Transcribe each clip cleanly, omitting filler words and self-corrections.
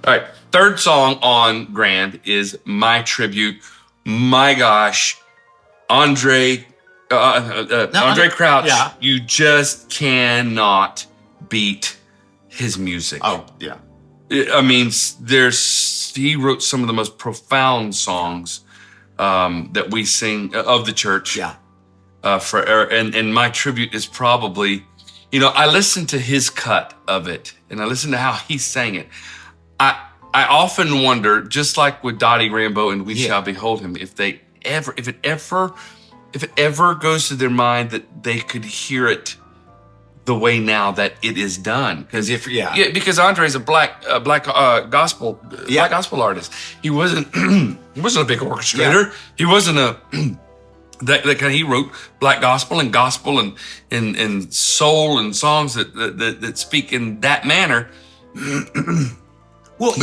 All right. Third song on Grand is My Tribute. My gosh, Andre Crouch. Yeah. You just cannot beat his music. Oh, yeah. I mean, he wrote some of the most profound songs that we sing of the church. Yeah. And My Tribute is probably, I listened to his cut of it and I listened to how he sang it. I often wonder, just like with Dottie Rambo and We Shall Behold Him, if it ever goes to their mind that they could hear it the way now that it is done. Because Andre's a black gospel artist. He wasn't a big orchestrator. Yeah. He wasn't that kind of, he wrote black gospel and soul and songs that speak in that manner. Well,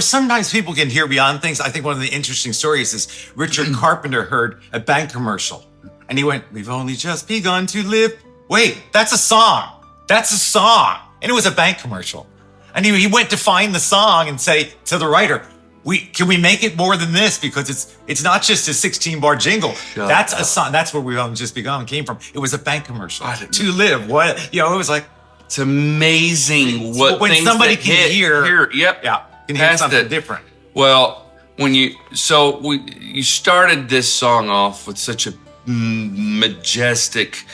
sometimes people can hear beyond things. I think one of the interesting stories is Richard Carpenter heard a bank commercial and he went, "We've only just begun to live." Wait, that's a song. That's a song. And it was a bank commercial. And he went to find the song and say to the writer, can we make it more than this? Because it's not just a 16-bar jingle. That's a song. That's where We've Only Just Begun came from. It was a bank commercial. To live. What? It was like, it's amazing what when things somebody that can hear. Yep. Yeah. Can hear something different. Well, you started this song off with such a majestic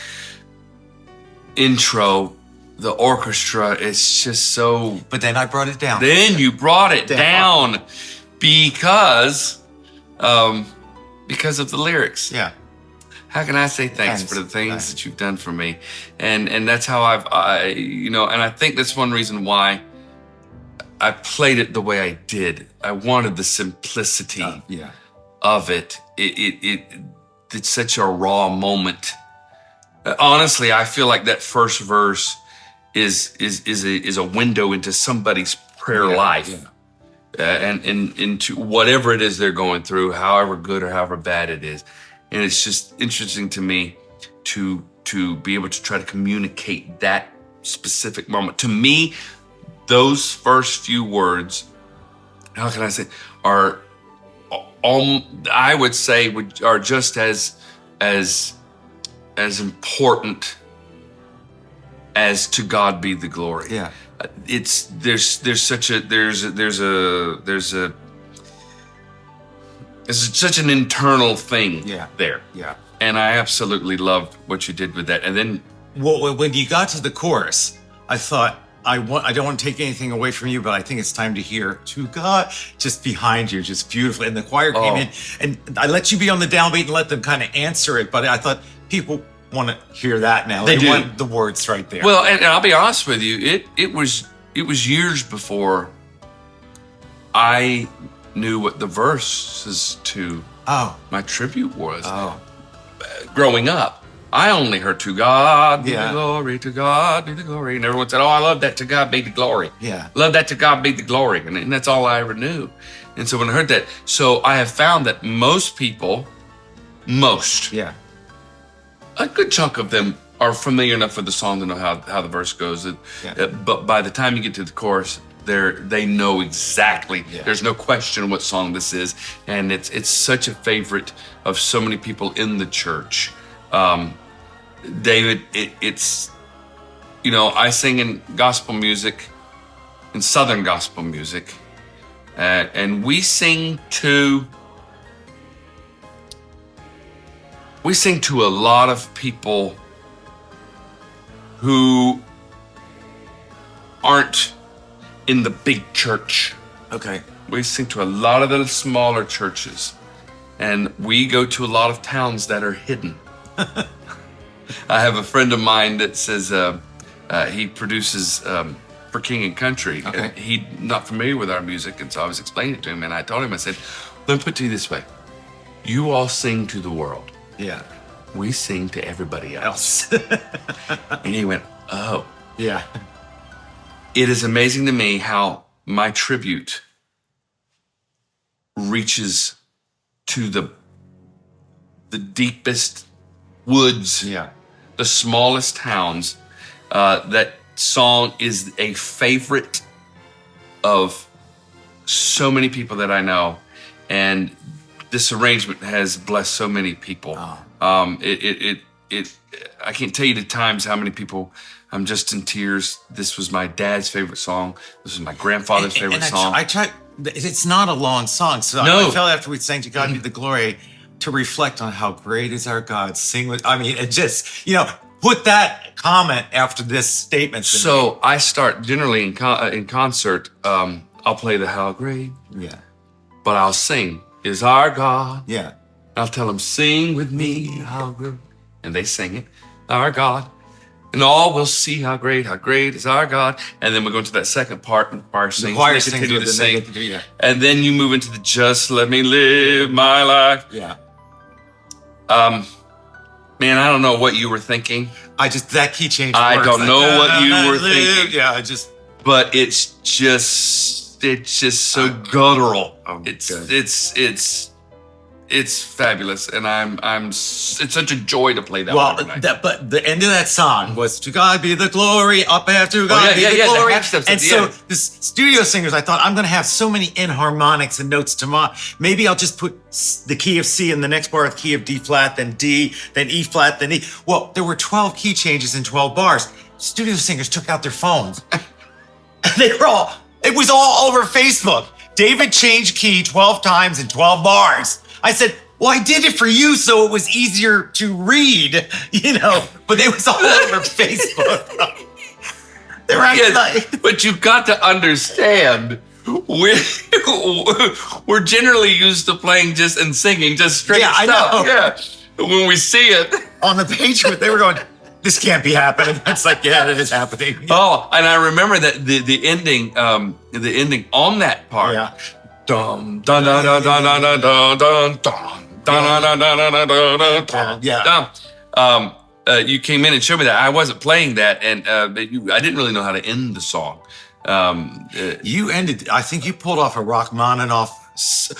intro. The orchestra is just so. But then I brought it down. Then you brought it down because of the lyrics. Yeah. How can I say thanks for the things that you've done for me? And that's how and I think that's one reason why I played it the way I did. I wanted the simplicity of it. It's such a raw moment. Honestly, I feel like that first verse is a window into somebody's prayer life. And into whatever it is they're going through, however good or however bad it is. And it's just interesting to me to be able to try to communicate that specific moment. To me, those first few words, how can I say, are I would say are just as important as To God Be the Glory. Yeah. There's such an internal thing there. Yeah. And I absolutely loved what you did with that. And then, when you got to the chorus, I thought, I don't want to take anything away from you, but I think it's time to hear To God just behind you, just beautifully. And the choir came in, and I let you be on the downbeat and let them kind of answer it. But I thought people want to hear that now. They want the words right there. Well, and I'll be honest with you, it was years before I knew what the verses to My Tribute was. Growing up, I only heard To God be the glory, to God be the glory. And everyone said, I love that, To God be the glory. Yeah. Love that, To God be the glory. And that's all I ever knew. And so when I heard that, so I have found that most people, a good chunk of them are familiar enough with the song to know how the verse goes. But by the time you get to the chorus, they know exactly. There's no question what song this is, and it's such a favorite of so many people in the church. David, it's I sing in gospel music, in Southern gospel music, and we sing to a lot of people who aren't in the big church. Okay. We sing to a lot of the smaller churches, and we go to a lot of towns that are hidden. I have a friend of mine that says he produces for King and Country. Okay. And he's not familiar with our music, and so I was explaining it to him, and I told him, I said, let me put it to you this way. You all sing to the world. Yeah. We sing to everybody else. And he went, oh. Yeah. It is amazing to me how My Tribute reaches to the deepest woods, the smallest towns. That song is a favorite of so many people that I know, and this arrangement has blessed so many people. I can't tell you the times how many people. I'm just in tears. This was my dad's favorite song. This was my grandfather's favorite song. I tried. It's not a long song, so No. I felt after we sang "To God Be the Glory" to reflect on how great is our God. Sing with. I mean, it just put that comment after this statement. So I start generally in concert. I'll play the How Great, Yeah. but I'll sing "Is Our God." Yeah. I'll tell them, sing with me, how great, and they sing it, our God. And all will see how great is our God. And then we go into that second part, and the choir sings, The choir they sings continue to with sing. the negative, And then you move into the just let me live my life. Yeah. Man, I don't know what you were thinking. That key change. I works. don't know what you were live. thinking. Yeah, I just. But it's just so guttural. Good. It's fabulous, and it's such a joy to play that. Well, one every night. but the end of that song was "To God be the glory, up after God be the the glory." half steps at And the so end. the studio singers, I thought, I'm going to have so many inharmonics and notes tomorrow. Maybe I'll just put the key of C in the next bar, the key of D flat, then D, then E flat, then E. Well, there were 12 key changes in 12 bars. Studio singers took out their phones. It was all over Facebook. David changed key 12 times in 12 bars. I said, well, I did it for you so it was easier to read, but it was all over Facebook. They were actually But you've got to understand, we're generally used to playing just and singing just straight Yeah, I stuff. know. Yeah. When we see it. on the page, they were going, this can't be happening. It's like, yeah, it is happening. Oh, and I remember that the ending on that part. Yeah. Dun dun dun dun dun dun dun dun dun dun dun dun dun dun. Yeah. You came in and showed me that. I wasn't playing that, and I didn't really know how to end the song. You ended, I think you pulled off a Rachmaninoff. At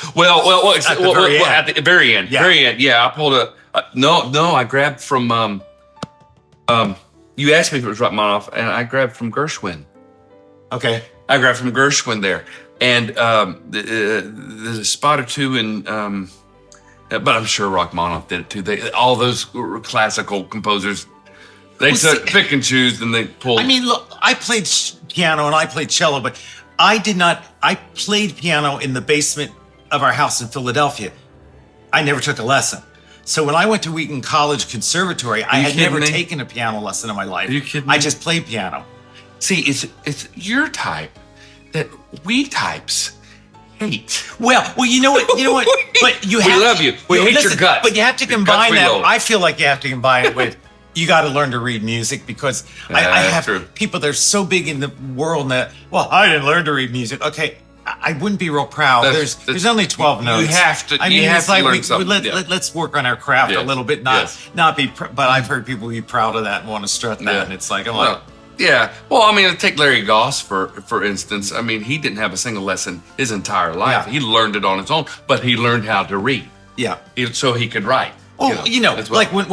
the very end. Yeah. Very end. Yeah, I pulled I grabbed from you asked me if it was Rachmaninoff, and I grabbed from Gershwin. Okay. I grabbed from Gershwin there. And there's a spot or two in, but I'm sure Rachmaninoff did it too. All those classical composers, they pick and choose and they pull. I mean, look, I played piano and I played cello, but I played piano in the basement of our house in Philadelphia. I never took a lesson. So when I went to Wheaton College Conservatory, I had never taken a piano lesson in my life. Are you kidding I me? just played piano. See, it's your type that we types hate. Well, you know what? But We love you. We hate your guts. But you have to Your combine guts we that. loathe. I feel like you have to combine it with you got to learn to read music because I have true. people that are so big in the world that I didn't learn to read music. Okay, I wouldn't be real proud. There's only 12 notes. You have to. I mean, you have it's to like learn something. let's work on our craft a Yes. little bit, Yes. not be. But I've heard people be proud of that and want to strut that, Yeah. and it's like I'm Well, like. yeah. Well, I mean, take Larry Goss for instance. I mean, he didn't have a single lesson his entire life. Yeah. He learned it on his own, but he learned how to read Yeah. so he could write. Oh, as well. like when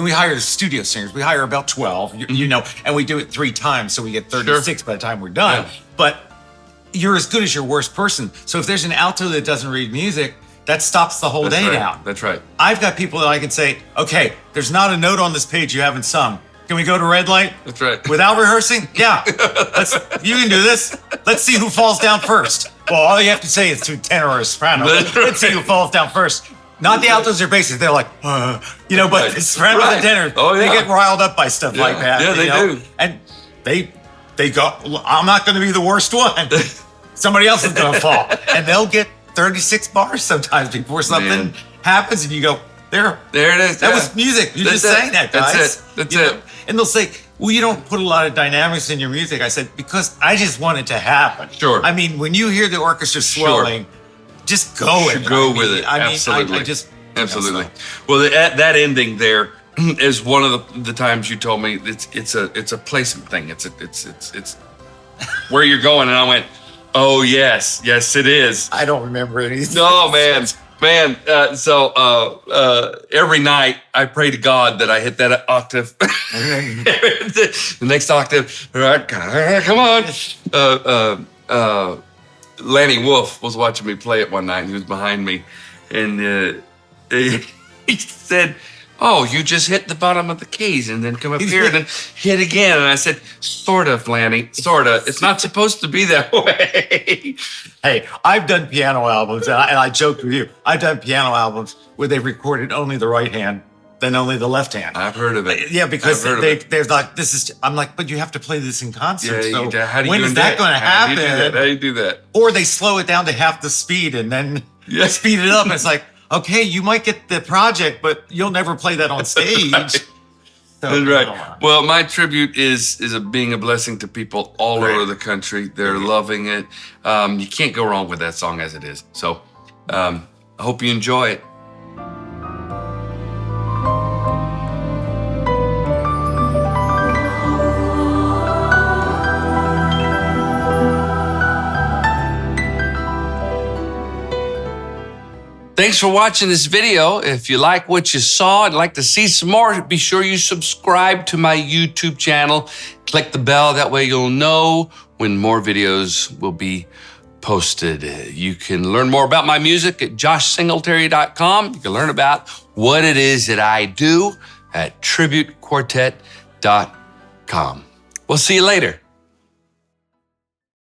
we hire the studio singers, we hire about 12, and we do it 3 times, so we get 36 by the time we're done. Yeah. But you're as good as your worst person. So if there's an alto that doesn't read music, that stops the whole That's day right. down. That's right. I've got people that I can say, okay, there's not a note on this page you haven't sung. Can we go to red light? That's right. Without rehearsing? Yeah. You can do this. Let's see who falls down first. Well, all you have to say is to tenor or soprano. Let's see who falls down first. Not the altos or basses. They're like, but the sopranos and tenors, they get riled up by stuff like that. Yeah, they do. And they go, I'm not going to be the worst one. Somebody else is going to fall. And they'll get 36 bars sometimes before something happens and you go, there it is. That was music. You just sang that, guys. That's it. And they'll say, well, you don't put a lot of dynamics in your music. I said, because I just want it to happen. Sure. I mean, when you hear the orchestra swelling, just go with it. Go with it. Absolutely. Absolutely. Well, that ending there is one of the times you told me it's a placement thing. It's where you're going, and I went, oh yes, it is. I don't remember anything. No, man. So every night I pray to God that I hit that octave. The next octave, come on. Lanny Wolf was watching me play it one night, and he was behind me, and he said, "Oh, you just hit the bottom of the keys and then come up here and then hit again." And I said, "Sort of, Lanny, sort of. It's not supposed to be that way." Hey, I've done piano albums, and I joked with you. I've done piano albums where they recorded only the right hand, then only the left hand. I've heard of it. Yeah, because they're like, this is. I'm like, but you have to play this in concert. Yeah, so how do you when is that going to happen? How do you do that? Or they slow it down to half the speed and then speed it up. And it's like, okay, you might get the project, but you'll never play that on stage. That's right. Well, my tribute is being a blessing to people all over the country. They're loving it. You can't go wrong with that song as it is. So I hope you enjoy it. Thanks for watching this video. If you like what you saw and like to see some more, be sure you subscribe to my YouTube channel. Click the bell, that way you'll know when more videos will be posted. You can learn more about my music at joshsingletary.com. You can learn about what it is that I do at tributequartet.com. We'll see you later.